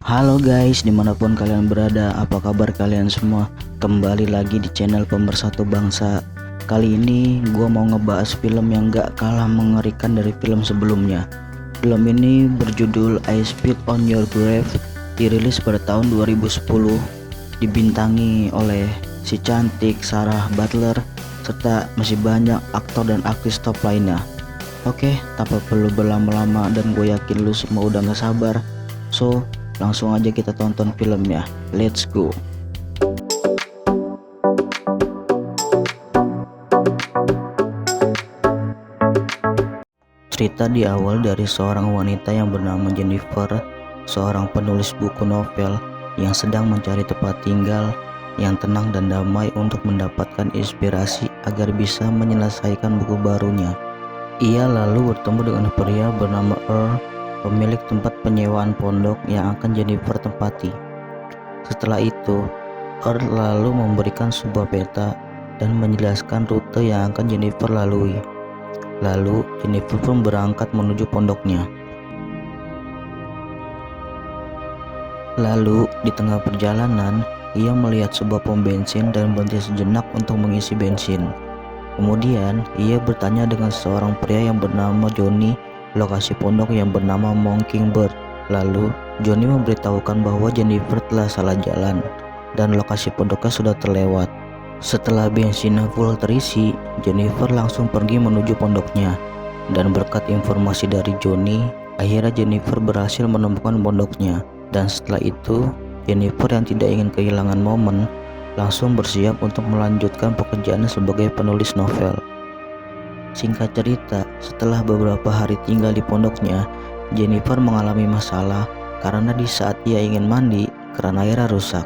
Halo guys, dimanapun kalian berada, apa kabar kalian semua? Kembali lagi di channel Pemersatu Bangsa. Kali ini gue mau ngebahas film yang gak kalah mengerikan dari film sebelumnya. Film ini berjudul I Spit on Your Grave, dirilis pada tahun 2010, dibintangi oleh si cantik Sarah Butler serta masih banyak aktor dan aktris top lainnya. Oke, tanpa perlu berlama-lama dan gue yakin lu semua udah gak sabar. So, langsung aja kita tonton filmnya. Let's go. Cerita diawal dari seorang wanita yang bernama Jennifer, seorang penulis buku novel yang sedang mencari tempat tinggal yang tenang dan damai untuk mendapatkan inspirasi agar bisa menyelesaikan buku barunya. Ia lalu bertemu dengan pria bernama Earl, pemilik tempat penyewaan pondok yang akan Jennifer tempati. Setelah itu, Earl lalu memberikan sebuah peta dan menjelaskan rute yang akan Jennifer lalui. Lalu Jennifer pun berangkat menuju pondoknya. Lalu di tengah perjalanan, ia melihat sebuah pom bensin dan berhenti sejenak untuk mengisi bensin. Kemudian ia bertanya dengan seorang pria yang bernama Johnny lokasi pondok yang bernama Mockingbird. Lalu Johnny memberitahukan bahwa Jennifer telah salah jalan dan lokasi pondoknya sudah terlewat. Setelah bensinnya full terisi, Jennifer langsung pergi menuju pondoknya. Dan berkat informasi dari Johnny, akhirnya Jennifer berhasil menemukan pondoknya. Dan setelah itu, Jennifer yang tidak ingin kehilangan momen langsung bersiap untuk melanjutkan pekerjaannya sebagai penulis novel. Singkat cerita, setelah beberapa hari tinggal di pondoknya, Jennifer mengalami masalah karena di saat ia ingin mandi, keran airnya rusak.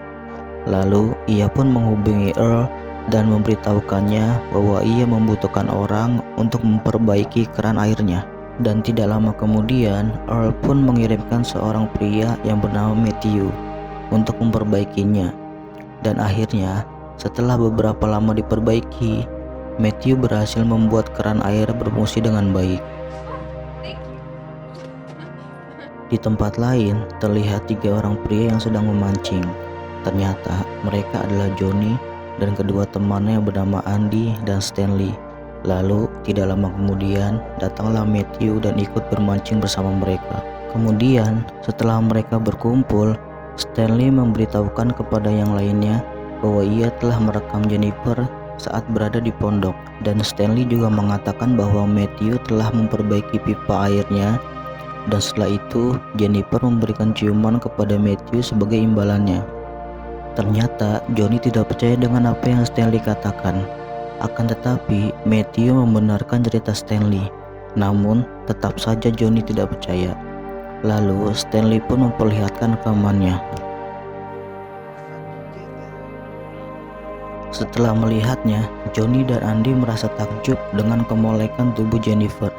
Lalu ia pun menghubungi Earl dan memberitahukannya bahwa ia membutuhkan orang untuk memperbaiki keran airnya. Dan tidak lama kemudian, Earl pun mengirimkan seorang pria yang bernama Matthew untuk memperbaikinya. Dan akhirnya, setelah beberapa lama diperbaiki, Matthew berhasil membuat keran air berfungsi dengan baik. Di tempat lain, terlihat 3 orang pria yang sedang memancing. Ternyata mereka adalah Johnny dan kedua temannya yang bernama Andy dan Stanley. Lalu tidak lama kemudian datanglah Matthew dan ikut bermancing bersama mereka. Kemudian setelah mereka berkumpul, Stanley memberitahukan kepada yang lainnya bahwa ia telah merekam Jennifer saat berada di pondok, dan Stanley juga mengatakan bahwa Matthew telah memperbaiki pipa airnya. Dan setelah itu Jennifer memberikan ciuman kepada Matthew sebagai imbalannya. Ternyata Johnny tidak percaya dengan apa yang Stanley katakan. Akan tetapi Matthew membenarkan cerita Stanley. Namun tetap saja Johnny tidak percaya. Lalu Stanley pun memperlihatkan rekamannya. Setelah melihatnya, Johnny dan Andy merasa takjub dengan kemolekan tubuh Jennifer.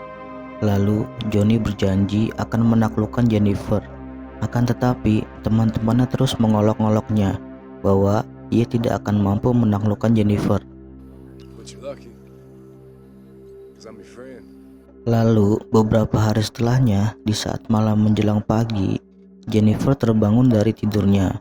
Lalu Johnny berjanji akan menaklukkan Jennifer. Akan tetapi teman-temannya terus mengolok-oloknya bahwa ia tidak akan mampu menaklukkan Jennifer. Lalu beberapa hari setelahnya, di saat malam menjelang pagi, Jennifer terbangun dari tidurnya.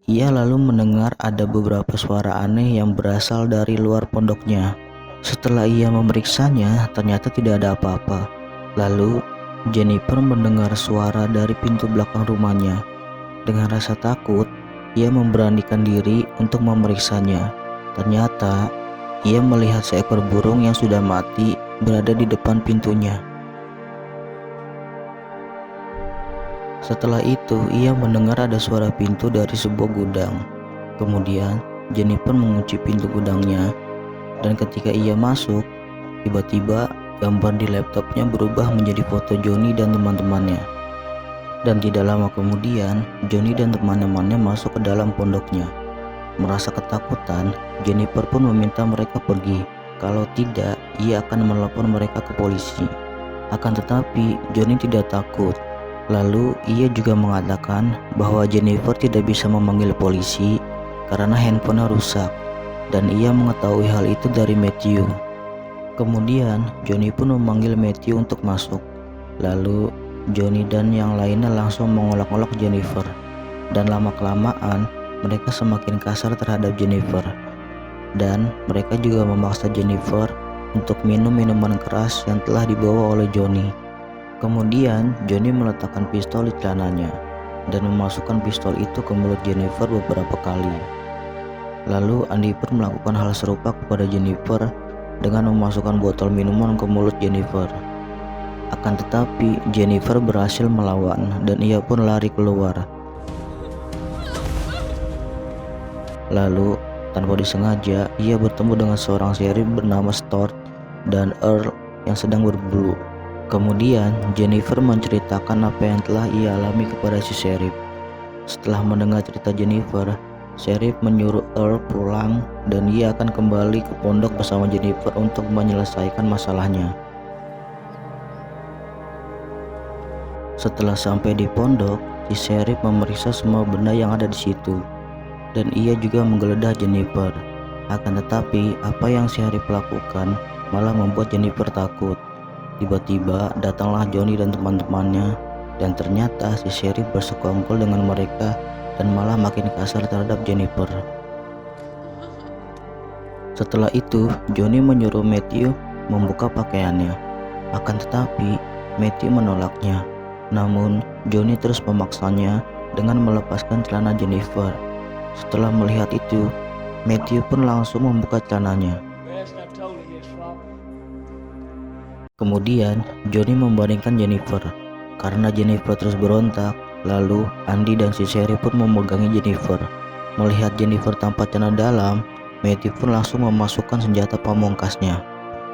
Ia lalu mendengar ada beberapa suara aneh yang berasal dari luar pondoknya. Setelah ia memeriksanya, ternyata tidak ada apa-apa. Lalu Jennifer mendengar suara dari pintu belakang rumahnya. Dengan rasa takut, ia memberanikan diri untuk memeriksanya. Ternyata ia melihat seekor burung yang sudah mati berada di depan pintunya. Setelah itu ia mendengar ada suara pintu dari sebuah gudang. Kemudian Jennifer mengunci pintu gudangnya, dan ketika ia masuk, tiba-tiba gambar di laptopnya berubah menjadi foto Johnny dan teman-temannya. Dan tidak lama kemudian Johnny dan teman-temannya masuk ke dalam pondoknya. Merasa ketakutan, Jennifer pun meminta mereka pergi. Kalau tidak, ia akan menelepon mereka ke polisi. Akan tetapi Johnny tidak takut. Lalu ia juga mengatakan bahwa Jennifer tidak bisa memanggil polisi karena handphonenya rusak, dan ia mengetahui hal itu dari Matthew. Kemudian Johnny pun memanggil Matthew untuk masuk. Lalu Johnny dan yang lainnya langsung mengolok-olok Jennifer. dan lama-kelamaan mereka semakin kasar terhadap Jennifer. Dan mereka juga memaksa Jennifer untuk minum minuman keras yang telah dibawa oleh Johnny. Kemudian Johnny meletakkan pistol di celananya dan memasukkan pistol itu ke mulut Jennifer beberapa kali. Lalu Andy pun melakukan hal serupa kepada Jennifer dengan memasukkan botol minuman ke mulut Jennifer. Akan tetapi Jennifer berhasil melawan dan ia pun lari keluar. Lalu tanpa disengaja ia bertemu dengan seorang sheriff bernama Stuart dan Earl yang sedang berburu. Kemudian Jennifer menceritakan apa yang telah ia alami kepada si sheriff. Setelah mendengar cerita Jennifer, sheriff menyuruh Earl pulang dan ia akan kembali ke pondok bersama Jennifer untuk menyelesaikan masalahnya. Setelah sampai di pondok, si sheriff memeriksa semua benda yang ada di situ dan ia juga menggeledah Jennifer. Akan tetapi apa yang sheriff lakukan malah membuat Jennifer takut. Tiba-tiba datanglah Johnny dan teman-temannya dan ternyata si sheriff bersekongkol dengan mereka dan malah makin kasar terhadap Jennifer. Setelah itu Johnny menyuruh Matthew membuka pakaiannya. Akan tetapi Matthew menolaknya. Namun Johnny terus memaksanya dengan melepaskan celana Jennifer. Setelah melihat itu, Matthew pun langsung membuka celananya. Kemudian Johnny membandingkan Jennifer. Karena Jennifer terus berontak, lalu Andy dan si sheriff pun memegangi Jennifer. Melihat Jennifer tanpa celana dalam, Matthew pun langsung memasukkan senjata pamungkasnya.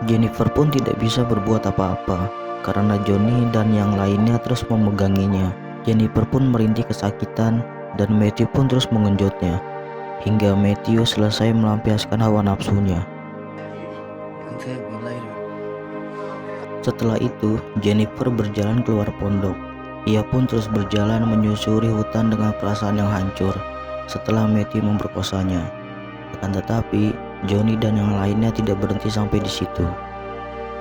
Jennifer pun tidak bisa berbuat apa-apa karena Johnny dan yang lainnya terus memeganginya. Jennifer pun merintih kesakitan dan Matthew pun terus mengenjotnya hingga Matthew selesai melampiaskan hawa nafsunya. Setelah itu Jennifer berjalan keluar pondok. Ia pun terus berjalan menyusuri hutan dengan perasaan yang hancur setelah Matthew memperkosanya. Akan tetapi Johnny dan yang lainnya tidak berhenti sampai di situ.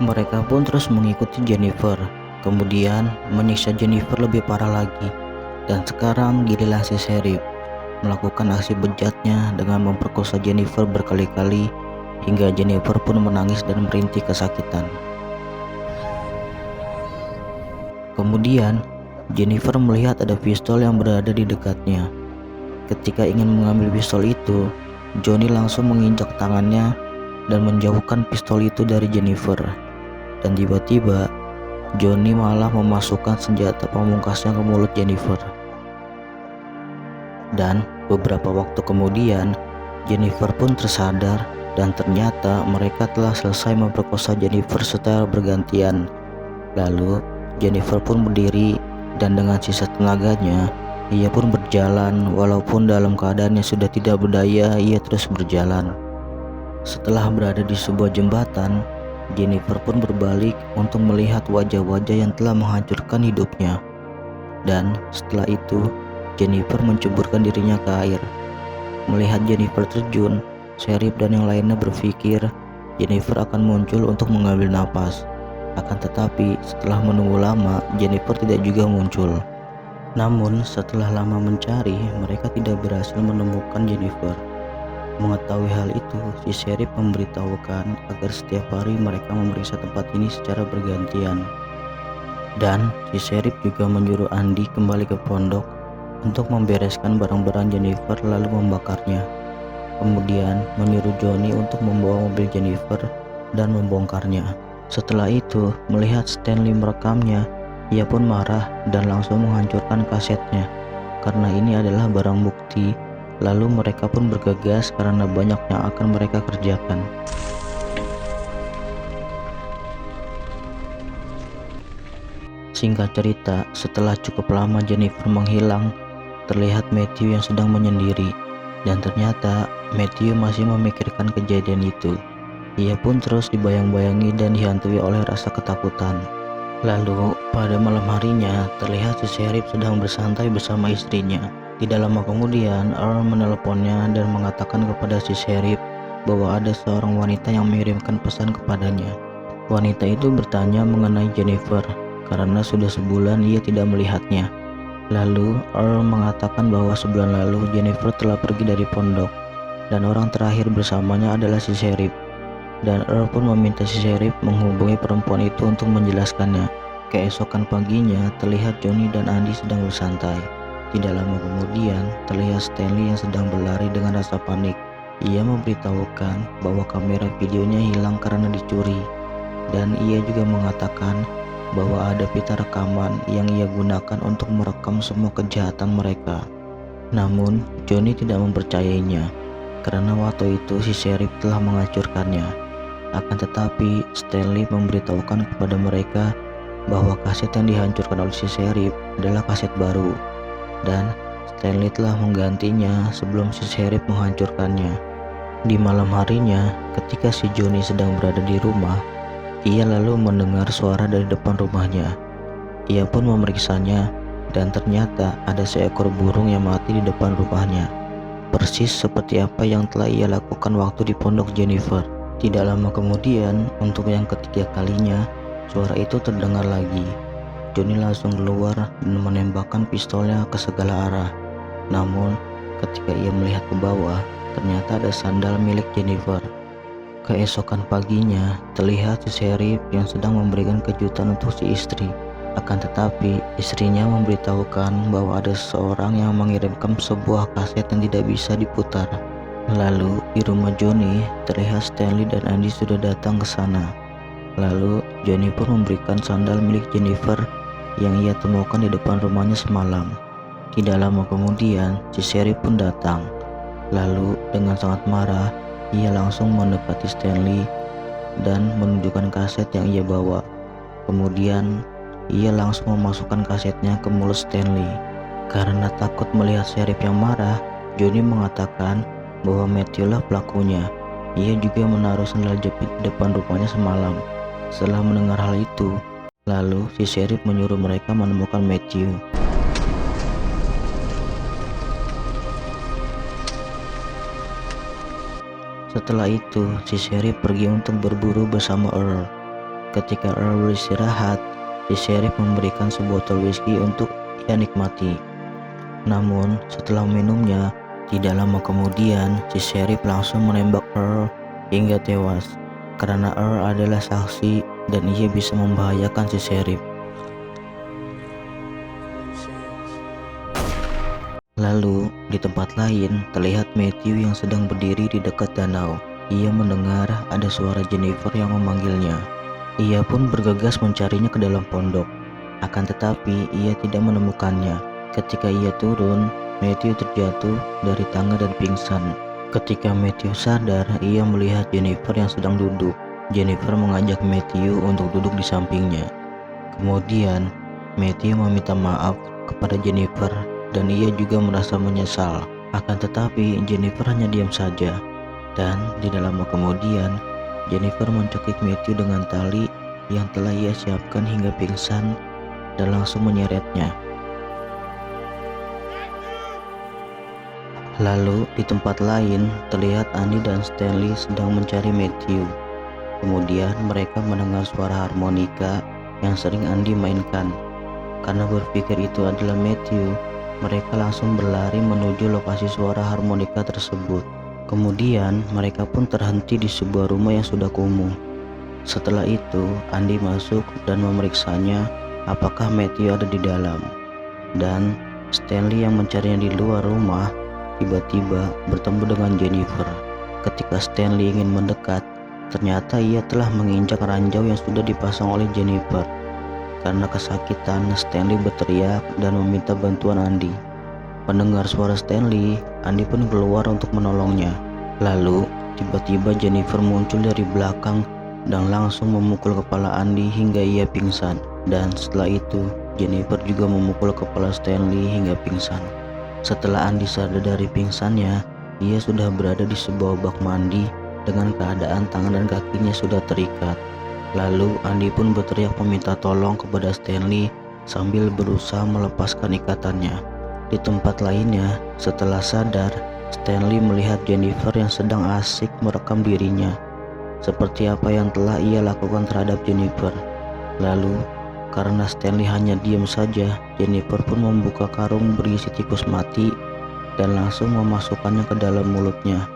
Mereka pun terus mengikuti Jennifer, kemudian menyiksa Jennifer lebih parah lagi. Dan sekarang giliran si sheriff melakukan aksi bejatnya dengan memperkosa Jennifer berkali-kali hingga Jennifer pun menangis dan merintih kesakitan. Kemudian Jennifer melihat ada pistol yang berada di dekatnya. Ketika ingin mengambil pistol itu, Johnny langsung menginjak tangannya dan menjauhkan pistol itu dari Jennifer. Dan tiba-tiba Johnny malah memasukkan senjata pamungkasnya ke mulut Jennifer. Dan beberapa waktu kemudian Jennifer pun tersadar dan ternyata mereka telah selesai memperkosa Jennifer secara bergantian. Lalu Jennifer pun berdiri dan dengan sisa tenaganya ia pun berjalan. Walaupun dalam keadaan yang sudah tidak berdaya, ia terus berjalan. Setelah berada di sebuah jembatan, Jennifer pun berbalik untuk melihat wajah-wajah yang telah menghancurkan hidupnya. Dan setelah itu Jennifer menceburkan dirinya ke air. Melihat Jennifer terjun, sheriff dan yang lainnya berpikir Jennifer akan muncul untuk mengambil napas. Akan tetapi setelah menunggu lama, Jennifer tidak juga muncul. Namun setelah lama mencari, mereka tidak berhasil menemukan Jennifer. Mengetahui hal itu, si sheriff memberitahukan agar setiap hari mereka memeriksa tempat ini secara bergantian. Dan si sheriff juga menyuruh Andy kembali ke pondok untuk membereskan barang-barang Jennifer lalu membakarnya. Kemudian menyuruh Johnny untuk membawa mobil Jennifer dan membongkarnya. Setelah itu, melihat Stanley merekamnya, ia pun marah dan langsung menghancurkan kasetnya karena ini adalah barang bukti. Lalu mereka pun bergegas karena banyak yang akan mereka kerjakan. Singkat cerita, setelah cukup lama Jennifer menghilang, terlihat Matthew yang sedang menyendiri. Dan ternyata Matthew masih memikirkan kejadian itu. Ia pun terus dibayang-bayangi dan dihantui oleh rasa ketakutan. Lalu pada malam harinya terlihat si sheriff sedang bersantai bersama istrinya. Tidak lama kemudian Earl menelponnya dan mengatakan kepada si sheriff bahwa ada seorang wanita yang mengirimkan pesan kepadanya. Wanita itu bertanya mengenai Jennifer karena sudah sebulan ia tidak melihatnya. Lalu Earl mengatakan bahwa sebulan lalu Jennifer telah pergi dari pondok dan orang terakhir bersamanya adalah si Sheriff. Dan Earl pun meminta si Sheriff menghubungi perempuan itu untuk menjelaskannya. Keesokan paginya terlihat Johnny dan Andy sedang bersantai. Tidak lama kemudian terlihat Stanley yang sedang berlari dengan rasa panik. Ia memberitahukan bahwa kamera videonya hilang karena dicuri. Dan ia juga mengatakan bahwa ada pita rekaman yang ia gunakan untuk merekam semua kejahatan mereka. Namun Johnny tidak mempercayainya karena waktu itu si Sheriff telah menghancurkannya. Akan tetapi Stanley memberitahukan kepada mereka bahwa kaset yang dihancurkan oleh si Sheriff adalah kaset baru, dan Stanley telah menggantinya sebelum si Sheriff menghancurkannya. Di malam harinya, ketika si Johnny sedang berada di rumah, ia lalu mendengar suara dari depan rumahnya. Ia pun memeriksanya dan ternyata ada seekor burung yang mati di depan rumahnya. Persis seperti apa yang telah ia lakukan waktu di pondok Jennifer. Tidak lama kemudian, untuk yang ketiga kalinya, suara itu terdengar lagi. Johnny langsung keluar dan menembakkan pistolnya ke segala arah. Namun, ketika ia melihat ke bawah, ternyata ada sandal milik Jennifer. Keesokan paginya, terlihat si Sheriff yang sedang memberikan kejutan untuk si istri. Akan tetapi, istrinya memberitahukan bahwa ada seseorang yang mengirimkan sebuah kaset yang tidak bisa diputar. Lalu, di rumah Johnny, terlihat Stanley dan Andy sudah datang ke sana. Lalu, Johnny pun memberikan sandal milik Jennifer yang ia temukan di depan rumahnya semalam. Tidak lama kemudian, si Sheriff pun datang. Lalu, dengan sangat marah, ia langsung mendekati Stanley dan menunjukkan kaset yang ia bawa. Kemudian, ia langsung memasukkan kasetnya ke mulut Stanley. Karena takut melihat Sheriff yang marah, Johnny mengatakan bahwa Matthew lah pelakunya. Ia juga menaruh sandal jepit di depan rumahnya semalam. Setelah mendengar hal itu, lalu si Sheriff menyuruh mereka menemukan Matthew. Setelah itu, si Sheriff pergi untuk berburu bersama Earl. Ketika Earl beristirahat, si Sheriff memberikan sebotol whisky untuk ia nikmati. Namun, setelah minumnya, tidak lama kemudian, si Sheriff langsung menembak Earl hingga tewas. Karena Earl adalah saksi dan ia bisa membahayakan si Sheriff. Lalu, di tempat lain, terlihat Matthew yang sedang berdiri di dekat danau. Ia mendengar ada suara Jennifer yang memanggilnya. Ia pun bergegas mencarinya ke dalam pondok. Akan tetapi, ia tidak menemukannya. Ketika ia turun, Matthew terjatuh dari tangga dan pingsan. Ketika Matthew sadar, ia melihat Jennifer yang sedang duduk. Jennifer mengajak Matthew untuk duduk di sampingnya. Kemudian, Matthew meminta maaf kepada Jennifer dan ia juga merasa menyesal. Akan tetapi Jennifer hanya diam saja. Dan tidak lama kemudian Jennifer mencekik Matthew dengan tali yang telah ia siapkan hingga pingsan dan langsung menyeretnya. Lalu di tempat lain terlihat Andy dan Stanley sedang mencari Matthew. Kemudian mereka mendengar suara harmonika yang sering Andy mainkan. Karena berpikir itu adalah Matthew, mereka langsung berlari menuju lokasi suara harmonika tersebut. Kemudian mereka pun terhenti di sebuah rumah yang sudah kumuh. Setelah itu Andy masuk dan memeriksanya apakah Matthew ada di dalam. Dan Stanley yang mencarinya di luar rumah tiba-tiba bertemu dengan Jennifer. Ketika Stanley ingin mendekat, ternyata ia telah menginjak ranjau yang sudah dipasang oleh Jennifer. Karena kesakitan, Stanley berteriak dan meminta bantuan Andy. Mendengar suara Stanley, Andy pun keluar untuk menolongnya. Lalu, tiba-tiba Jennifer muncul dari belakang dan langsung memukul kepala Andy hingga ia pingsan. Dan setelah itu, Jennifer juga memukul kepala Stanley hingga pingsan. Setelah Andy sadar dari pingsannya, ia sudah berada di sebuah bak mandi dengan keadaan tangan dan kakinya sudah terikat. Lalu Andy pun berteriak meminta tolong kepada Stanley sambil berusaha melepaskan ikatannya. Di tempat lainnya, setelah sadar, Stanley melihat Jennifer yang sedang asik merekam dirinya, seperti apa yang telah ia lakukan terhadap Jennifer. Lalu Karena Stanley hanya diam saja, Jennifer pun membuka karung berisi tikus mati dan langsung memasukkannya ke dalam mulutnya.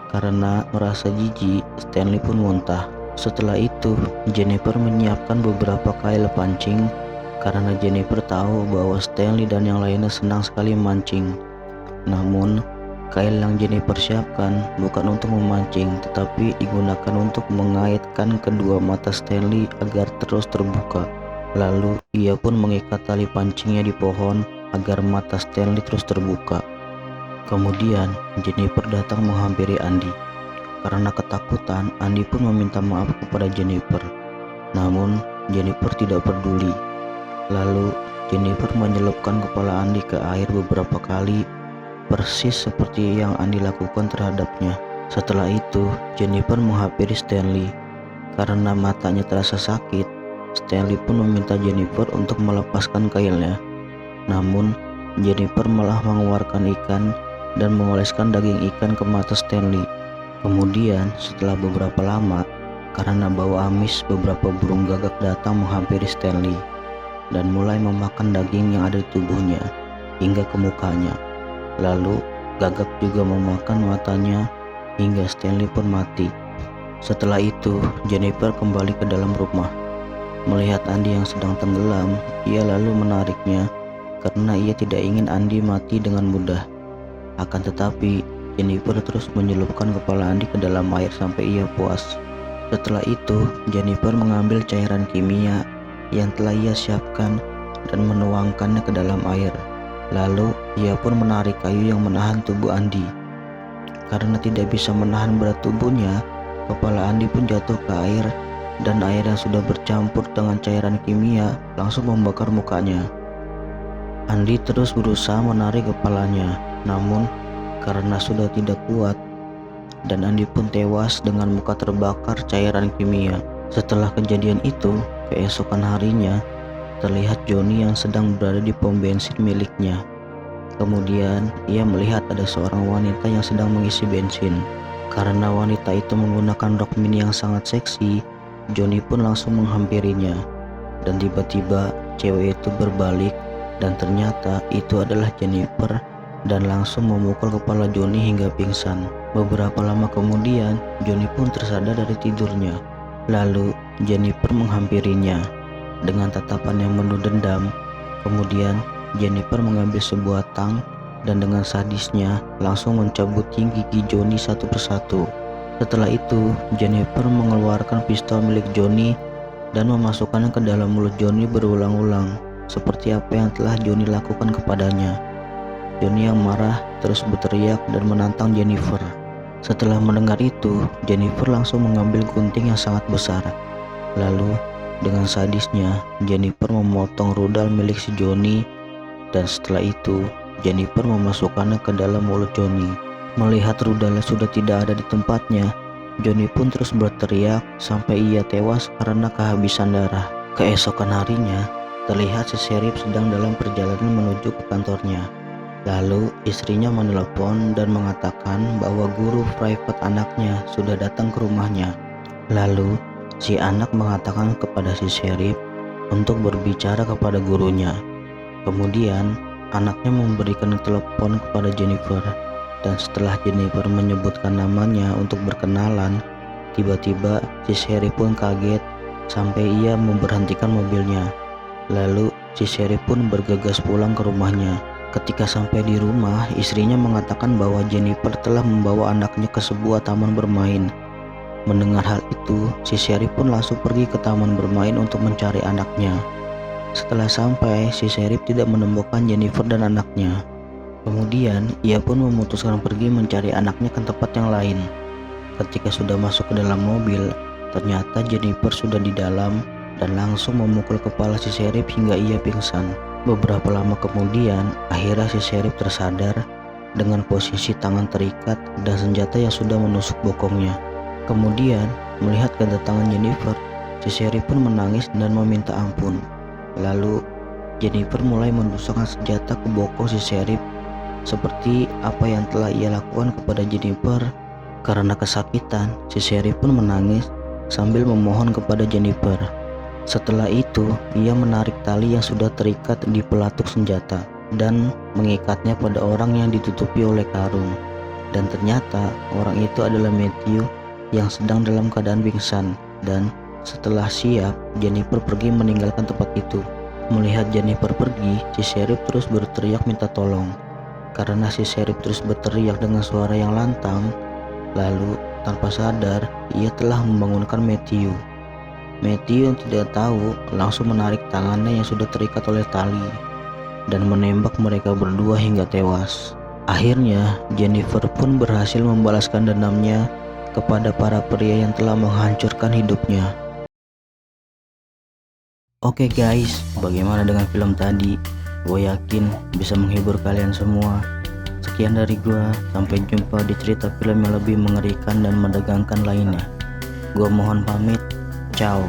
Karena merasa jijik, Stanley pun muntah. Setelah itu, Jennifer menyiapkan beberapa kail pancing karena Jennifer tahu bahwa Stanley dan yang lainnya senang sekali memancing. Namun, kail yang Jennifer siapkan bukan untuk memancing, tetapi digunakan untuk mengaitkan kedua mata Stanley agar terus terbuka. Lalu, ia pun mengikat tali pancingnya di pohon agar mata Stanley terus terbuka. Kemudian, Jennifer datang menghampiri Andy. Karena ketakutan, Andy pun meminta maaf kepada Jennifer. Namun, Jennifer tidak peduli. Lalu, Jennifer menyelupkan kepala Andy ke air beberapa kali, persis seperti yang Andy lakukan terhadapnya. Setelah itu, Jennifer menghampiri Stanley. Karena matanya terasa sakit, Stanley pun meminta Jennifer untuk melepaskan kailnya. Namun, Jennifer malah mengeluarkan ikan dan mengoleskan daging ikan ke mata Stanley. Kemudian, setelah beberapa lama, karena bau amis, beberapa burung gagak datang menghampiri Stanley dan mulai memakan daging yang ada di tubuhnya hingga ke mukanya. Lalu, gagak juga memakan matanya hingga Stanley pun mati. Setelah itu, Jennifer kembali ke dalam rumah. Melihat Andy yang sedang tenggelam, ia lalu menariknya karena ia tidak ingin Andy mati dengan mudah. Akan tetapi, Jennifer terus menyelupkan kepala Andy ke dalam air sampai ia puas. Setelah itu, Jennifer mengambil cairan kimia yang telah ia siapkan dan menuangkannya ke dalam air. Lalu, ia pun menarik kayu yang menahan tubuh Andy. Karena tidak bisa menahan berat tubuhnya, kepala Andy pun jatuh ke air dan air yang sudah bercampur dengan cairan kimia langsung membakar mukanya. Andy terus berusaha menarik kepalanya, namun karena sudah tidak kuat dan Andy pun tewas dengan muka terbakar cairan kimia. Setelah kejadian itu, keesokan harinya terlihat Johnny yang sedang berada di pom bensin miliknya. Kemudian ia melihat ada seorang wanita yang sedang mengisi bensin. Karena wanita itu menggunakan rok mini yang sangat seksi, Johnny pun langsung menghampirinya. Dan tiba-tiba cewek itu berbalik dan ternyata itu adalah Jennifer dan langsung memukul kepala Johnny hingga pingsan. Beberapa lama kemudian, Johnny pun tersadar dari tidurnya. Lalu, Jennifer menghampirinya dengan tatapan yang penuh dendam. Kemudian, Jennifer mengambil sebuah tang dan dengan sadisnya langsung mencabuti gigi Johnny satu persatu. Setelah itu, Jennifer mengeluarkan pistol milik Johnny dan memasukkannya ke dalam mulut Johnny berulang-ulang, seperti apa yang telah Johnny lakukan kepadanya. Johnny yang marah terus berteriak dan menantang Jennifer. Setelah mendengar itu, Jennifer langsung mengambil gunting yang sangat besar. Lalu, dengan sadisnya, Jennifer memotong rudal milik si Johnny dan setelah itu, Jennifer memasukkannya ke dalam mulut Johnny. Melihat rudalnya sudah tidak ada di tempatnya, Johnny pun terus berteriak sampai ia tewas karena kehabisan darah. Keesokan harinya, terlihat si Sheriff sedang dalam perjalanan menuju ke kantornya. Lalu istrinya menelepon dan mengatakan bahwa guru private anaknya sudah datang ke rumahnya. Lalu si anak mengatakan kepada si Sheriff untuk berbicara kepada gurunya. Kemudian anaknya memberikan telepon kepada Jennifer dan setelah Jennifer menyebutkan namanya untuk berkenalan, tiba-tiba si Sheriff pun kaget sampai ia memberhentikan mobilnya. Lalu si Sheriff pun bergegas pulang ke rumahnya. Ketika sampai di rumah, istrinya mengatakan bahwa Jennifer telah membawa anaknya ke sebuah taman bermain. Mendengar hal itu, si Sheriff pun langsung pergi ke taman bermain untuk mencari anaknya. Setelah sampai, si Sheriff tidak menemukan Jennifer dan anaknya. Kemudian, ia pun memutuskan pergi mencari anaknya ke tempat yang lain. Ketika sudah masuk ke dalam mobil, ternyata Jennifer sudah di dalam dan langsung memukul kepala si Sheriff hingga ia pingsan. Beberapa lama kemudian, akhirnya si Sheriff tersadar dengan posisi tangan terikat dan senjata yang sudah menusuk bokongnya. Kemudian, melihat kedatangan Jennifer, si Sheriff pun menangis dan meminta ampun. Lalu, Jennifer mulai menusukkan senjata ke bokong si Sheriff seperti apa yang telah ia lakukan kepada Jennifer. Karena kesakitan, si Sheriff pun menangis sambil memohon kepada Jennifer. Setelah itu, ia menarik tali yang sudah terikat di pelatuk senjata dan mengikatnya pada orang yang ditutupi oleh karung. Dan ternyata orang itu adalah Matthew yang sedang dalam keadaan pingsan. Dan setelah siap, Jennifer pergi meninggalkan tempat itu. Melihat Jennifer pergi, si Sheriff terus berteriak minta tolong. Karena si Sheriff terus berteriak dengan suara yang lantang, lalu tanpa sadar ia telah membangunkan Matthew. Matthew yang tidak tahu langsung menarik tangannya yang sudah terikat oleh tali dan menembak mereka berdua hingga tewas. Akhirnya Jennifer pun berhasil membalaskan dendamnya kepada para pria yang telah menghancurkan hidupnya. Oke guys, bagaimana dengan film tadi? Gue yakin bisa menghibur kalian semua. Sekian dari gue, sampai jumpa di cerita film yang lebih mengerikan dan menegangkan lainnya. Gue mohon pamit, ciao.